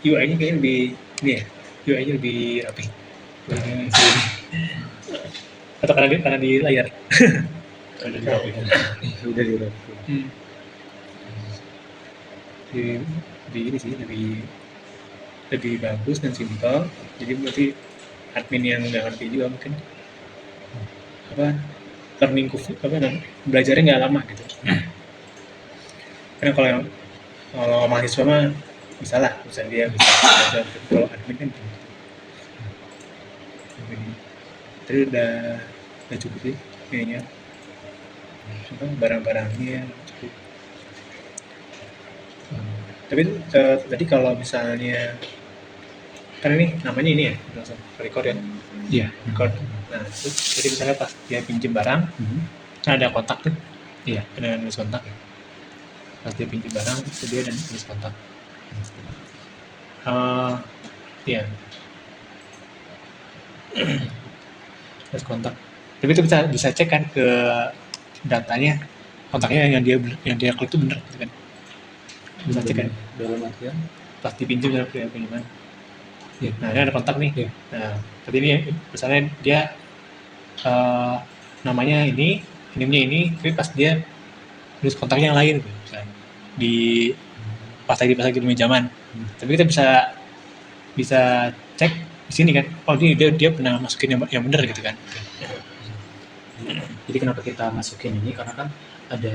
UI-nya kayaknya lebih ini ya, UI-nya lebih rapi. Atau karena di layar. Udah dirapikan. Udah dirapikan. Di ini sih lebih bagus dan simpel. Jadi berarti admin yang nggak ngerti juga mungkin apa learning curve apa namanya belajarnya nggak lama gitu. Karena kalau mahasiswa mah bisa lah, bisa dia bisa belajar. Kalau admin kan gitu. Tadi udah cukup sih kayaknya. Apa barang-barangnya cukup. Tapi tadi kalau misalnya kan ini namanya ini ya langsung record ya. Iya. Record. Nah terus jadi misalnya pas dia pinjem barang, kan ada kontak tuh. Iya. Ada nulis kontak. Pas dia pinjem barang, itu dia dan nulis kontak. Iya. Nulis kontak. Tapi itu bisa cek kan ke datanya kontaknya yang dia klik itu bener gitu kan. Bisa cek kan dalam artian pas dipinjam dari pinjaman. Ya. Nah ini ada kontak nih. Ya. Nah tadi ini misalnya dia namanya ini, inimnya ini, tapi pas dia nulis kontaknya yang lain gitu, misalnya di pas lagi di pinjaman. Tapi kita bisa cek di sini kan. Oh dia pernah masukin yang bener gitu kan. Jadi kenapa kita masukin ini karena kan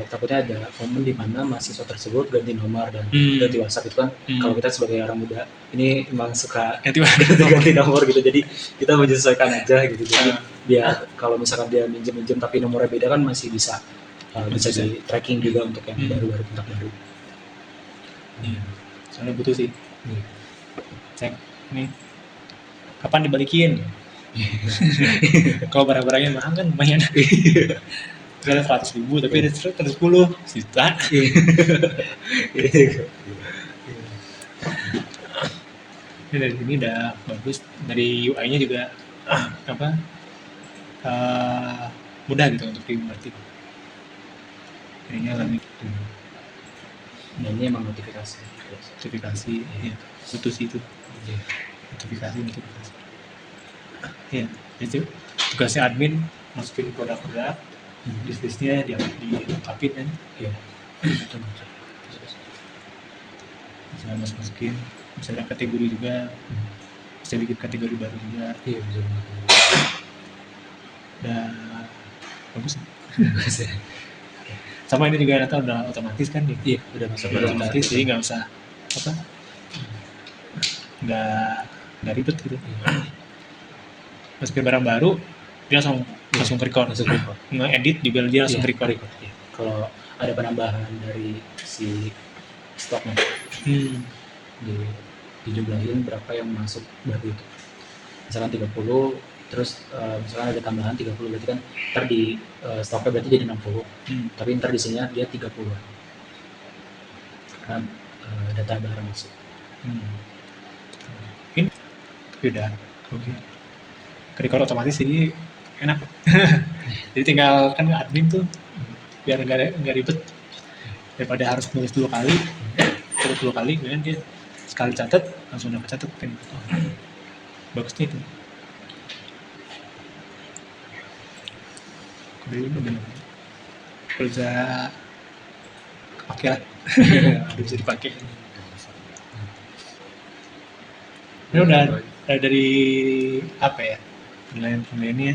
takutnya ada momen di mana mahasiswa tersebut ganti nomor dan ganti WhatsApp itu kan. Kalau kita sebagai orang muda ini emang suka ganti nomor gitu, jadi kita menyesuaikan aja gitu. Jadi dia kalau misalkan dia minjem tapi nomornya beda kan masih bisa di tracking juga untuk yang baru kontak baru. Soalnya butuh sih. Cek nih kapan dibalikin. Kalau barang-barangnya mahal kan lumayan. Misalnya 100.000 tapi ada 110 juta. Ini dari sini udah bagus, dari UI-nya juga mudah gitu untuk dimengerti. Kayaknya lebih Nah ini emang notifikasi ya butuh sih itu notifikasi ya itu tugasnya admin masukin produk-produk list-listnya dilengkapin kan ya bisa masukin misalnya kategori juga bisa bikin kategori baru juga iya bisa udah bagus ya. Sama ini juga data udah otomatis kan iya udah masuk otomatis jadi nggak usah nggak ribet gitu. Masukin barang baru dia langsung record, nge-edit juga dia langsung record. Ya. Kalau ada penambahan dari si stoknya dijumlahin berapa yang masuk baru itu, misalkan 30 terus misalkan ada tambahan 30 berarti kan ntar di stoknya berarti jadi 60 tapi ntar di sininya dia 30 karena data barang masuk. Ini udah oke. Record otomatis jadi enak. Jadi tinggal kan admin tuh biar nggak ribet daripada harus nulis 2 kali kemudian dia sekali catat langsung dapat catat kan. Bagusnya itu. Kemudian bisa pakai lah. Bisa dipakai. Ini udah dari apa ya penilaian-penilaiannya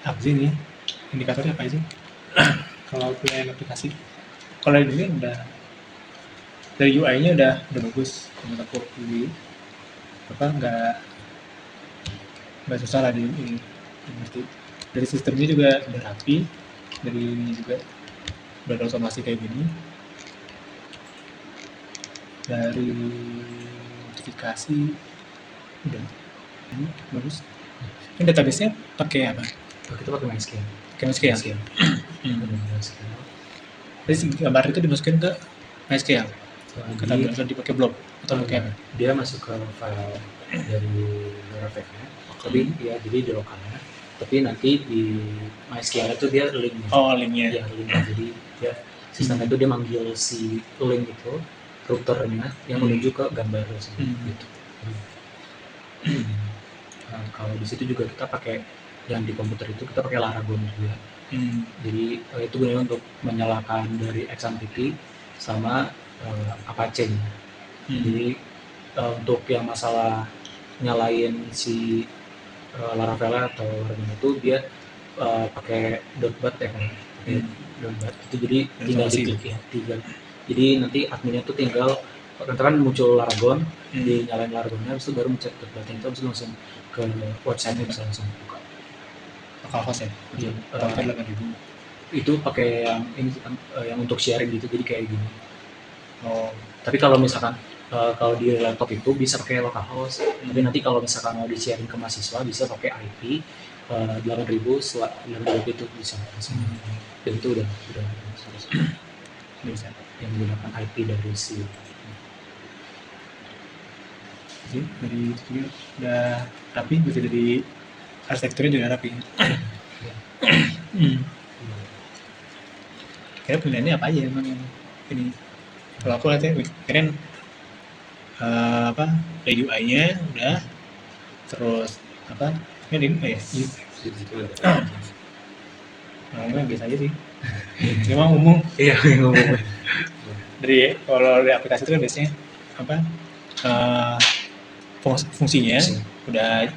apa sih ini indikatornya apa sih? Kalau penilaian aplikasi kalau ini udah dari UI-nya udah bagus menurut aku nggak susah lah dimengerti. Dari sistemnya juga udah rapi, dari ini juga udah ada otomasi kayak gini, dari notifikasi udah ini bagus. Ini database-nya pakai apa? Kita pakai MySQL. MySQL. Jadi gambar itu dimasukin ke MySQL. Kita bisa dipakai blog atau pakai apa? Dia masuk ke file dari Laravel-nya. Tapi ya jadi di lokalnya tapi nanti di MySQL itu dia link. Linknya. Ya link. Jadi ya sistemnya itu dia manggil si link itu routernya yang menuju ke gambar tersebut gitu. Nah, kalau di situ juga kita pakai yang di komputer itu kita pakai Laragon juga. Jadi itu gunanya untuk menyalakan dari XMPP sama Apache. Jadi untuk yang masalah nyalain si Laravel atau Laravel itu dia pakai .bat ya kan, .bat itu jadi tinggal diklik ya, jadi nanti adminnya tuh tinggal kan muncul Laragon, dinyalain Laragonnya, habis itu baru mencet .bat itu, habis itu langsung ke website-nya bisa langsung buka. Localhost ya? Iya. 8.000. Itu pakai yang ini yang untuk sharing gitu, jadi kayak gini. Tapi kalau misalkan kalau di laptop itu bisa pakai localhost, tapi nanti kalau misalkan mau di sharing ke mahasiswa bisa pakai IP 8.000 itu bisa langsung. Dan itu udah bisa yang menggunakan IP dari si. Dari itu juga udah rapi, bisa dari arsitekturnya juga rapi. Kira pilihannya apa aja emang yang ini? Kalau aku lihatnya keren UI-nya udah, terus ini memang biasa aja sih. Memang umum. Iya, umum. Dari kalau dari aplikasi itu kan biasanya fungsinya udah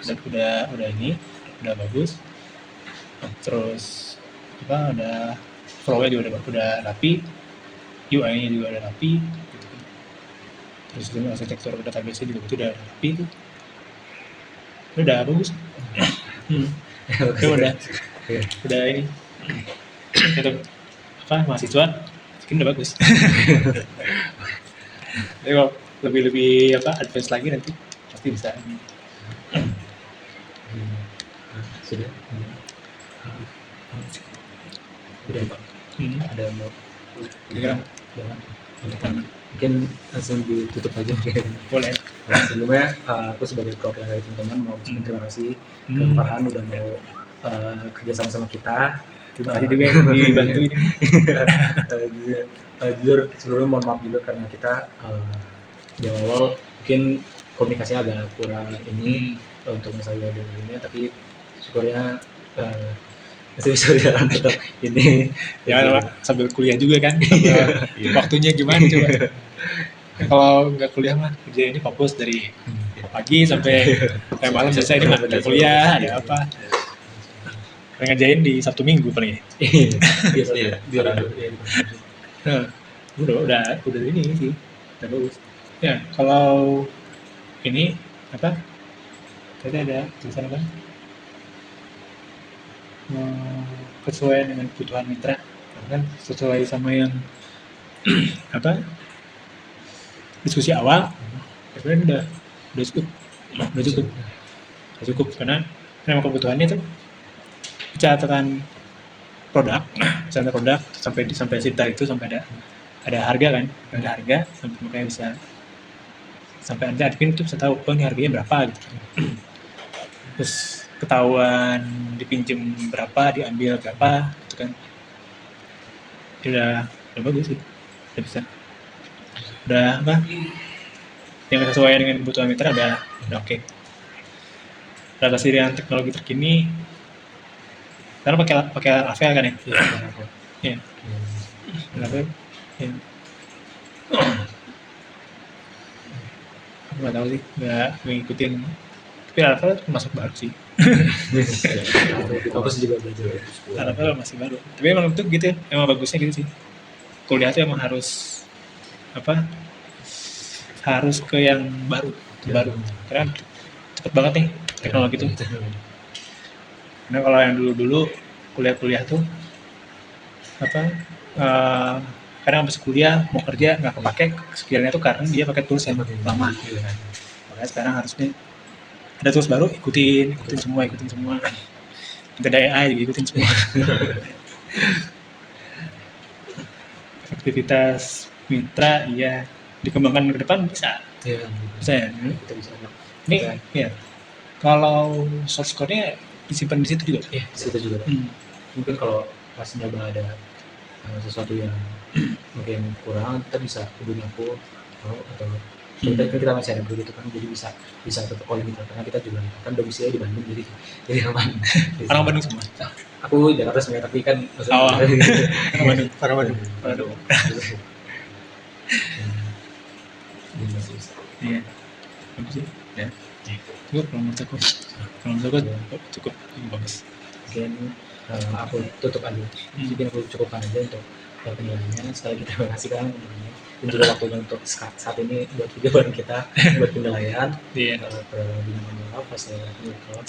ini udah bagus, terus udah flow-nya juga udah rapi, UI-nya juga udah rapi gitu. Terus arsitektur database-nya juga udah rapi tuh, udah bagus. udah ini itu mahasiswa mungkin udah bagus. Tapi kalau lebih advance lagi nanti pasti bisa. Sudah. Udah Pak. Ada mau mungkin langsung ditutup aja. Boleh. Sebelumnya aku sebagai perwakilan dari teman-teman mau terima kasih ke Farhan udah mau kerja sama kita. Terima kasih juga yang dibantu ini. Jujur sebelumnya mohon maaf juga karena kita di awal mungkin komunikasinya agak kurang ini untuk masalah ini, tapi syukurnya masih bisa jalan tetap ini. Ya sambil kuliah juga kan, waktunya gimana coba. Kalau nggak kuliah mah kerja ini fokus dari pagi sampai malam selesai, ini mah ada kuliah ada apa. Ngerjain di Sabtu Minggu paling. Iya. Udah ini sih, udah bagus. Ya kalau ini tadi ada tulisan apa? Kesesuaian dengan kebutuhan mitra, kan sesuai sama yang diskusi awal. Sebenarnya udah cukup karena memang kebutuhannya itu catatan produk sampai cita itu sampai ada harga kan, ada harga sampai makanya bisa sampai nanti admin itu bisa tahu ini harganya berapa gitu. Terus ketahuan dipinjem berapa, diambil berapa gitu kan. Udah bagus sih, udah bisa, udah yang sesuai dengan kebutuhan mitra udah oke. Adaptasi dengan teknologi terkini karena pakai Laravel kan ya. Iya. Laravel. Ya. Aku nggak tahu sih, nggak ngikutin. Tapi Laravel masuk baru sih. Aku juga belajar. Laravel masih baru. Tapi emang itu gitu ya, emang bagusnya gitu sih. Kuliah tuh emang harus harus ke yang baru. Karena cepet banget nih teknologi itu. Karena kalau yang dulu kuliah tuh kadang habis kuliah mau kerja nggak kepake skillnya tuh karena dia pakai tools yang lama gitu kan. Makanya sekarang harusnya ada tools baru, ikutin semua. Nanti ada AI ikutin semua. Efektivitas mitra iya dikembangkan ke depan bisa ya. Ini ya kalau source code-nya disimpan di situ juga. Iya, situ juga. Mungkin kalau pas nyoba ada sesuatu yang mungkin kurang, kita bisa hubungi aku atau kita masih ada begitu kan, jadi bisa tetap calling kita karena kita juga kan domisili di Bandung, jadi aman. Orang Bandung semua. Aku Jakarta sebenarnya, tapi kan Bandung. Iya. Bagus sih. Ya. Cukup kalau menurut aku. Cukup bagus. Mungkin aku tutup aja. Mungkin aku cukupkan aja untuk penilaiannya. Sekali kita kasih kan dan juga waktunya untuk saat ini buat video kita buat penilaian. Iya. Kalau di mana pas ya, kalau